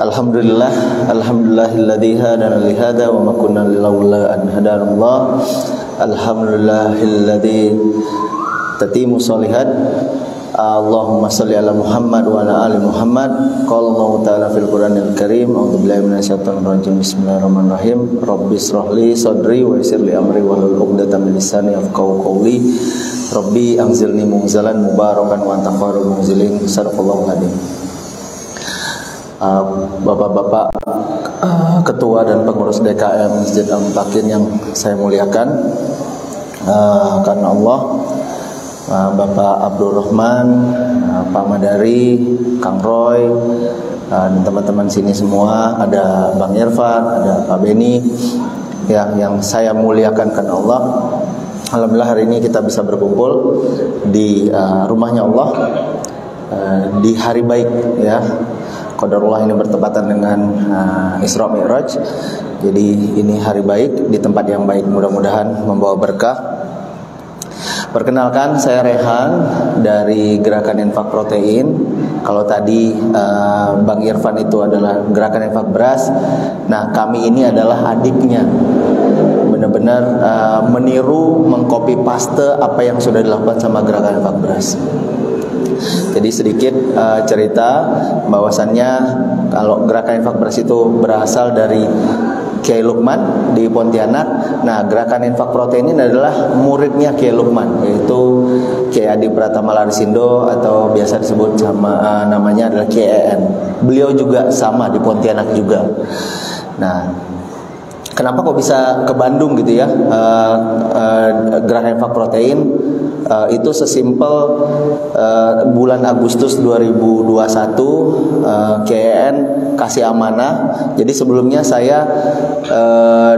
Alhamdulillahilladzi hadana li hadza wa ma kunna laula an hadanallah. Alhamdulillahilladzi tatimu sholihat. Allahumma sholli ala Muhammad wa ala ali Muhammad. Qala Allah ta'ala fil Qur'anil Karim, a'udzu billahi minasyaitonir rajim. Bismillahirrahmanirrahim. Rabbi shrah li sadri wa yassir li amri wahlul 'uqdatam min lisani yafqahu qawli. Rabbi anzilni munzalan mubarakan wa anta khairul munzilin. Sadaqallahu adzim. Bapak-bapak ketua dan pengurus DKM Masjid Al-Mutakin yang saya muliakan, karena Allah, Bapak Abdul Rahman, Pak Madari, Kang Roy, dan teman-teman sini semua, ada Bang Irfan, ada Pak Beni, yang saya muliakan karena Allah. Alhamdulillah hari ini kita bisa berkumpul di rumahnya Allah, di hari baik ya. Qadarullah ini bertepatan dengan Isra Mi'raj. Jadi ini hari baik di tempat yang baik, mudah-mudahan membawa berkah. Perkenalkan, saya Rehan dari Gerakan Infak Protein. Kalau tadi Bang Irfan itu adalah Gerakan Infak Beras. Nah, kami ini adalah adiknya. Benar-benar meniru, mengcopy paste apa yang sudah dilakukan sama Gerakan Infak Beras. Jadi sedikit cerita bahwasannya kalau Gerakan Infak Beras itu berasal dari Kiai Lukman di Pontianak. Nah, Gerakan Infak Protein ini adalah muridnya Kiai Lukman, yaitu Kiai Adi Pratama Larisindo, atau biasa disebut sama namanya adalah Kiai EN. Beliau juga sama di Pontianak juga. Nah, kenapa kok bisa ke Bandung gitu ya? Gerakan Infak Protein itu sesimpel bulan Agustus 2021 KN kasih amanah. Jadi sebelumnya saya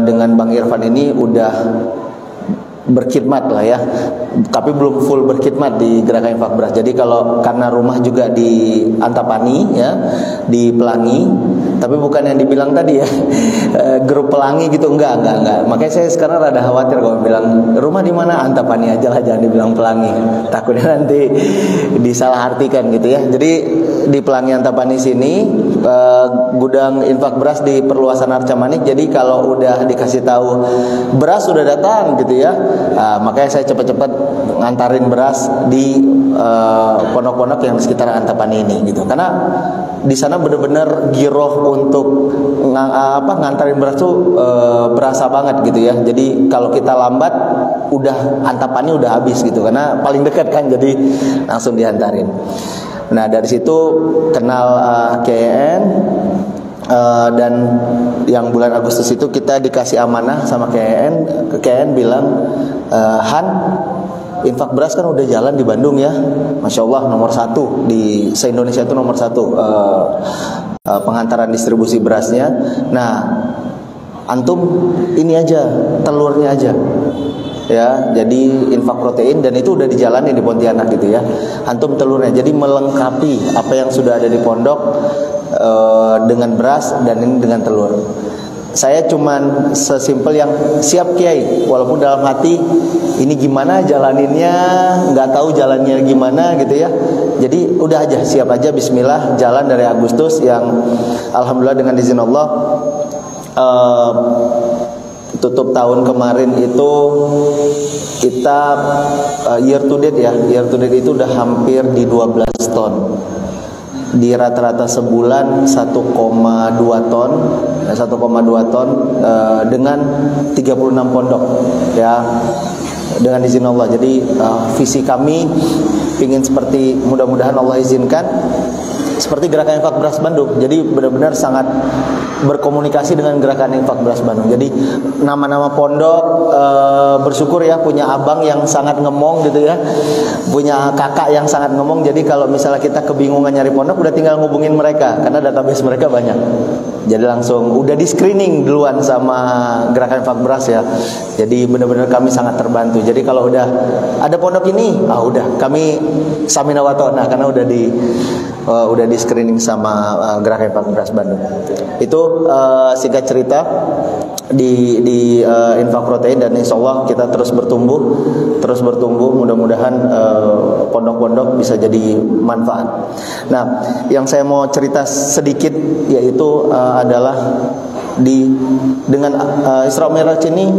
dengan Bang Irfan ini udah berkhidmat lah ya, tapi belum full berkhidmat di Gerakan Infak Beras. Jadi karena rumah juga di Antapani ya, di Pelangi, tapi bukan yang dibilang tadi ya, grup Pelangi gitu, enggak. Makanya saya sekarang rada khawatir kalau bilang rumah di mana, Antapani aja lah, jangan dibilang Pelangi. Takutnya nanti disalahartikan gitu ya. Jadi di Pelangi Antapani sini, gudang infak beras di perluasan Arca Manik. Jadi kalau udah dikasih tahu beras sudah datang gitu ya, makanya saya cepat-cepat ngantarin beras di pondok-pondok yang di sekitar Antapani ini gitu. Karena di sana benar-benar giroh untuk ngantarin beras tuh berasa banget gitu ya. Jadi kalau kita lambat, udah Antapani udah habis gitu, karena paling dekat kan, jadi langsung diantarin. Nah, dari situ kenal KN, dan yang bulan Agustus itu kita dikasih amanah sama KN. KN bilang, Han, infak beras kan udah jalan di Bandung ya, Masya Allah, nomor 1 di se-Indonesia itu nomor 1 penghantaran distribusi berasnya. Nah, antum ini aja, telurnya aja ya, jadi infak protein, dan itu udah dijalani di Pontianak gitu ya. Antum telurnya, jadi melengkapi apa yang sudah ada di pondok dengan beras, dan ini dengan telur. Saya cuman sesimpel yang siap Kiai, walaupun dalam hati ini gimana jalaninnya, nggak tahu jalannya gimana gitu ya. Jadi udah aja, siap aja, Bismillah, jalan dari Agustus yang Alhamdulillah dengan izin Allah tutup tahun kemarin itu kita year to date itu udah hampir di 12 ton. Di rata-rata sebulan 1,2 ton dengan 36 pondok ya, dengan izin Allah. Jadi visi kami ingin seperti, mudah-mudahan Allah izinkan, seperti Gerakan Infak Beras Bandung. Jadi benar-benar sangat berkomunikasi dengan Gerakan Infak Beras Bandung. Jadi nama-nama pondok, bersyukur ya punya abang yang sangat ngemong gitu ya, punya kakak yang sangat ngemong. Jadi kalau misalnya kita kebingungan nyari pondok, udah tinggal ngubungin mereka, karena database mereka banyak. Jadi langsung udah di screening duluan sama Gerakan Infak Beras ya. Jadi benar-benar kami sangat terbantu. Jadi kalau udah ada pondok ini, udah kami samina wa ta'na, karena udah udah di screening sama Gerakan Infak Bandung. Itu singkat cerita di infak protein, dan insya Allah kita terus bertumbuh, mudah-mudahan pondok-pondok bisa jadi manfaat. Nah, yang saya mau cerita sedikit yaitu adalah dengan Isra Mi'raj ini,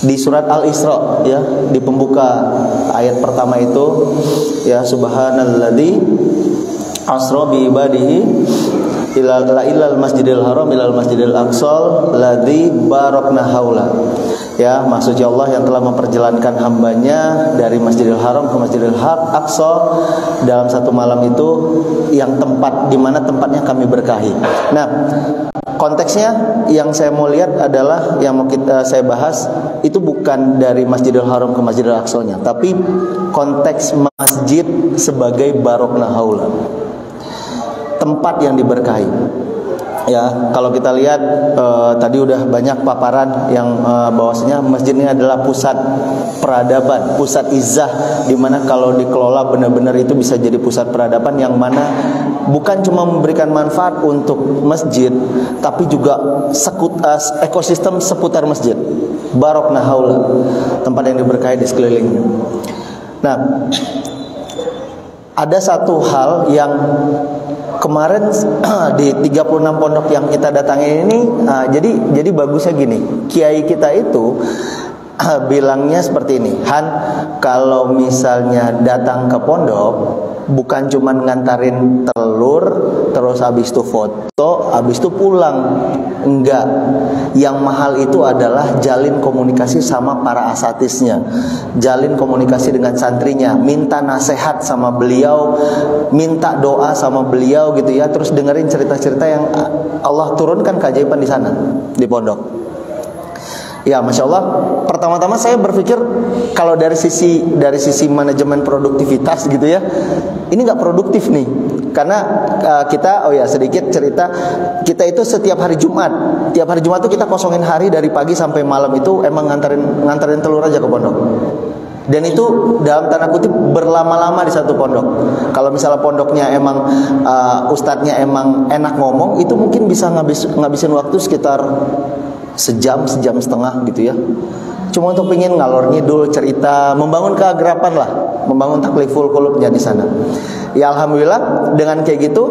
di surat Al-Isra ya, di pembuka ayat pertama itu ya, subhanalladzi asra bi ibadihi ilal masjidil haram ilal masjidil aqsal ladzi barakna haula. Ya, maksudnya Allah yang telah memperjalankan hambanya dari Masjidil Haram ke Masjidil Aqsa dalam satu malam itu, yang di mana tempatnya kami berkahi. Nah, konteksnya yang saya mau lihat adalah, yang mau saya bahas itu bukan dari Masjidil Haram ke Masjidil Aqsa-nya, tapi konteks masjid sebagai barakna haula, tempat yang diberkahi. Ya, kalau kita lihat tadi udah banyak paparan yang bahwasanya masjid ini adalah pusat peradaban, pusat izah, dimana kalau dikelola benar-benar itu bisa jadi pusat peradaban, yang mana bukan cuma memberikan manfaat untuk masjid, tapi juga ekosistem seputar masjid. Barakna haula, tempat yang diberkahi di sekelilingnya. Nah, ada satu hal yang kemarin di 36 pondok yang kita datangi ini, jadi bagusnya gini, kiai kita itu bilangnya seperti ini, Han, kalau misalnya datang ke pondok bukan cuma ngantarin telur terus habis itu foto, habis itu pulang. Enggak. Yang mahal itu adalah jalin komunikasi sama para asatisnya, jalin komunikasi dengan santrinya, minta nasihat sama beliau, minta doa sama beliau gitu ya, terus dengerin cerita-cerita yang Allah turunkan keajaiban di sana di pondok. Ya, Masya Allah. Pertama-tama saya berpikir kalau dari sisi manajemen produktivitas gitu ya, ini nggak produktif nih. Karena kita, sedikit cerita, kita itu setiap hari Jumat tuh kita kosongin hari dari pagi sampai malam itu emang nganterin telur aja ke pondok. Dan itu dalam tanda kutip berlama-lama di satu pondok. Kalau misalnya pondoknya emang ustadznya emang enak ngomong, itu mungkin bisa ngabisin waktu sekitar sejam setengah gitu ya, cuma untuk pengen ngalor ngidul cerita, membangun keagrapan lah, membangun takliful qulubnya di sana. Ya, alhamdulillah dengan kayak gitu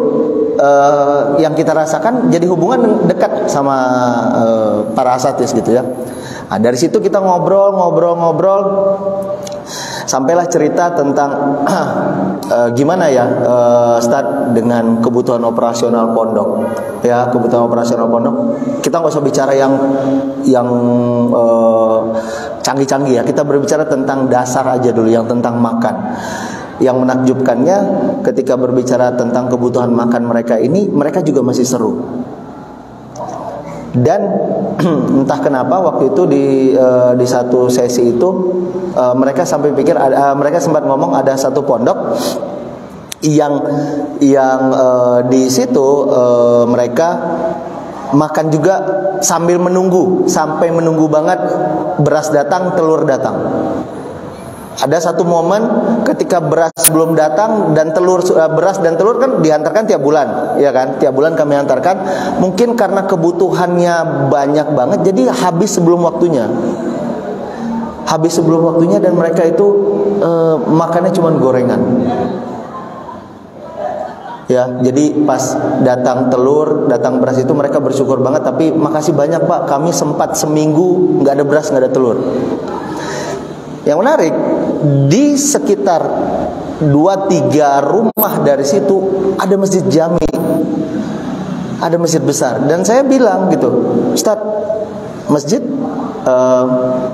yang kita rasakan jadi hubungan dekat sama para asatis gitu ya. Nah, dari situ kita ngobrol, sampailah cerita tentang gimana ya start dengan kebutuhan operasional pondok. Ya, kebutuhan operasional pondok. Kita nggak usah bicara yang canggih-canggih ya. Kita berbicara tentang dasar aja dulu, yang tentang makan. Yang menakjubkannya ketika berbicara tentang kebutuhan makan mereka ini, mereka juga masih seru. Dan entah kenapa waktu itu di satu sesi itu mereka sampai pikir mereka sempat ngomong ada satu pondok yang di situ mereka makan juga sampai menunggu banget beras datang, telur datang. Ada satu momen ketika beras belum datang dan beras dan telur kan diantarkan tiap bulan, ya kan? Tiap bulan kami antarkan. Mungkin karena kebutuhannya banyak banget, jadi habis sebelum waktunya. Dan mereka itu makannya cuma gorengan. Ya, jadi pas datang telur, datang beras itu mereka bersyukur banget. Tapi makasih banyak Pak, kami sempat seminggu nggak ada beras, nggak ada telur. Yang menarik, di sekitar 2-3 rumah dari situ ada masjid jami, ada masjid besar. Dan saya bilang gitu, Ustaz, masjid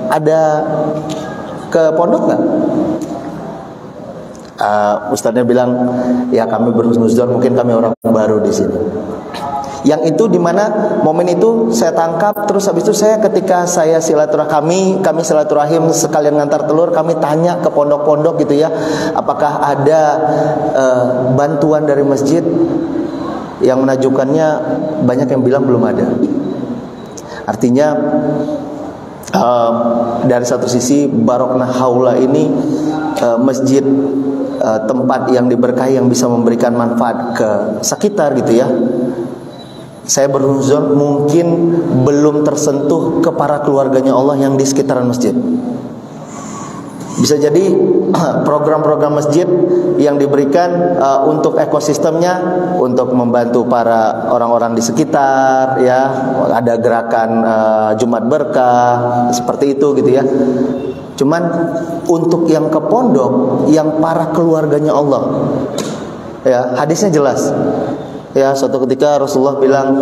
ada ke pondok nggak? Ustaznya bilang, ya kami berhusnuzon, mungkin kami orang baru di sini. Yang itu dimana momen itu saya tangkap. Terus habis itu ketika saya kami silaturahim sekalian ngantar telur, kami tanya ke pondok-pondok gitu ya, apakah ada bantuan dari masjid. Yang menakjubkannya banyak yang bilang belum ada. Artinya dari satu sisi Barakna Haula ini masjid tempat yang diberkahi yang bisa memberikan manfaat ke sekitar gitu ya. Saya berhuzon mungkin belum tersentuh ke para keluarganya Allah yang di sekitaran masjid. Bisa jadi program-program masjid yang diberikan untuk ekosistemnya, untuk membantu para orang-orang di sekitar ya, ada gerakan Jumat Berkah seperti itu gitu ya. Cuman untuk yang ke pondok, yang para keluarganya Allah ya, hadisnya jelas. Ya, suatu ketika Rasulullah bilang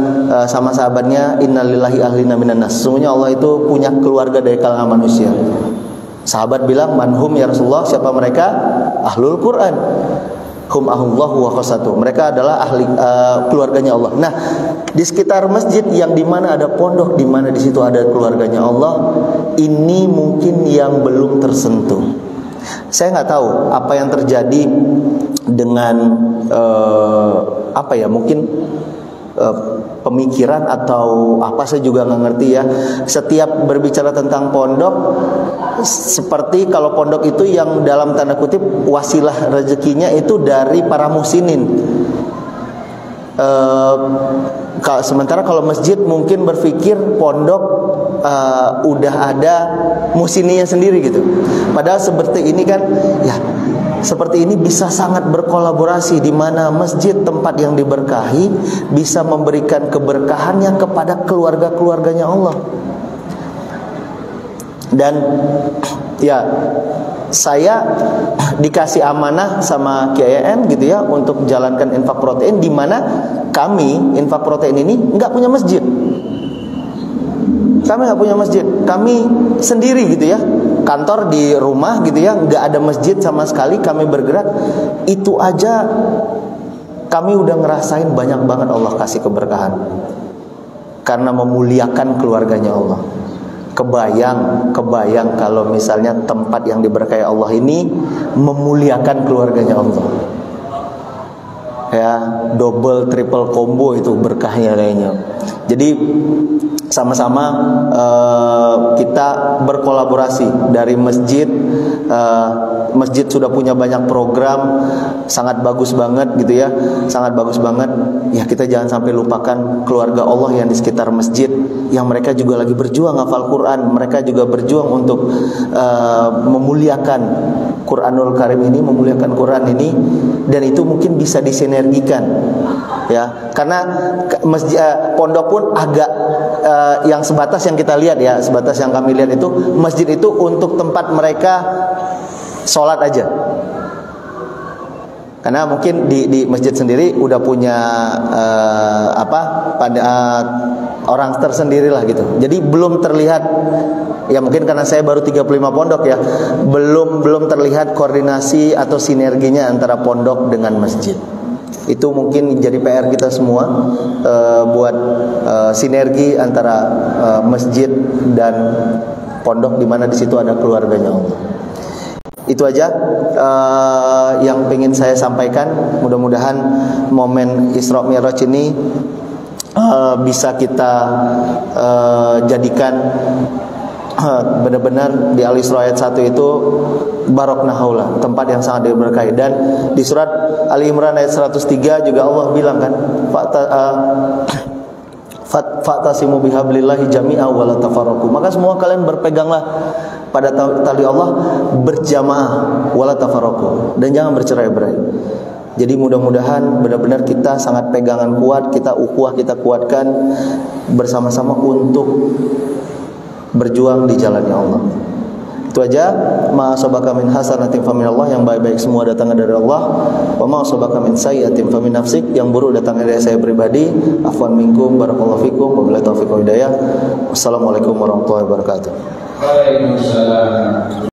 sama sahabatnya, innalillahi ahlina minan nas. Sesungguhnya Allah itu punya keluarga dari kalangan manusia. Sahabat bilang, manhum ya Rasulullah, siapa mereka? Ahlul Quran. Hum ahullahu wa khasatuh. Mereka adalah ahli keluarganya Allah. Nah, di sekitar masjid yang di mana ada pondok, di mana di situ ada keluarganya Allah, ini mungkin yang belum tersentuh. Saya nggak tahu apa yang terjadi dengan mungkin pemikiran atau apa, saya juga nggak ngerti ya. Setiap berbicara tentang pondok, seperti kalau pondok itu yang dalam tanda kutip wasilah rezekinya itu dari para muhsinin. Sementara kalau masjid mungkin berpikir pondok udah ada muhsininya sendiri gitu. Padahal seperti ini kan ya, seperti ini bisa sangat berkolaborasi, di mana masjid tempat yang diberkahi bisa memberikan keberkahannya kepada keluarga-keluarganya Allah. Dan ya, saya dikasih amanah sama KIN gitu ya untuk jalankan infak protein, di mana kami infak protein ini nggak punya masjid. Kami nggak punya masjid, kami sendiri gitu ya, kantor di rumah gitu ya, nggak ada masjid sama sekali. Kami bergerak, itu aja kami udah ngerasain banyak banget Allah kasih keberkahan karena memuliakan keluarganya Allah. Kebayang kalau misalnya tempat yang diberkahi Allah ini memuliakan keluarganya Allah. Ya, double triple combo itu berkahnya kayaknya. Jadi sama-sama kita berkolaborasi dari masjid. Masjid sudah punya banyak program, sangat bagus banget gitu ya, sangat bagus banget. Ya, kita jangan sampai lupakan keluarga Allah yang di sekitar masjid, yang mereka juga lagi berjuang hafal Quran, mereka juga berjuang untuk memuliakan Quranul Karim ini, memuliakan Quran ini, dan itu mungkin bisa disinergikan ya, karena masjid pondok pun agak yang sebatas yang kita lihat ya, sebatas yang kami lihat itu masjid itu untuk tempat mereka sholat aja. Karena mungkin di masjid sendiri udah punya orang tersendiri lah gitu. Jadi belum terlihat, ya mungkin karena saya baru 35 pondok ya, belum terlihat koordinasi atau sinerginya antara pondok dengan masjid. Itu mungkin jadi PR kita semua, buat sinergi antara masjid dan pondok, di mana di situ ada keluarganya Allah. Itu aja yang ingin saya sampaikan. Mudah-mudahan momen Isra Mi'raj ini bisa kita jadikan benar-benar di Al-Isra ayat 1 itu barokna haula, tempat yang sangat diberkahi. Dan di surat Ali Imran ayat 103 juga Allah bilang kan, fa'tasimu bihablillahi jami'a wa la tafarraqu. Maka semua kalian berpeganglah pada tali Allah berjamaah, wa la tafarraqu, dan jangan bercerai-berai. Jadi mudah-mudahan benar-benar kita sangat pegangan kuat, kita ukhuwah kita kuatkan bersama-sama untuk berjuang di jalannya Allah. Itu aja. Ma asabaka min hasanatin faminallah, yang baik-baik semua datangnya dari Allah. Wa ma asabaka min sayyi'atin famin nafsik, yang buruk datangnya dari saya pribadi. Afwan minkum, barakallahu fikum, wabillahi taufiq wal hidayah. Wassalamualaikum warahmatullahi wabarakatuh. Waalaikumsalam.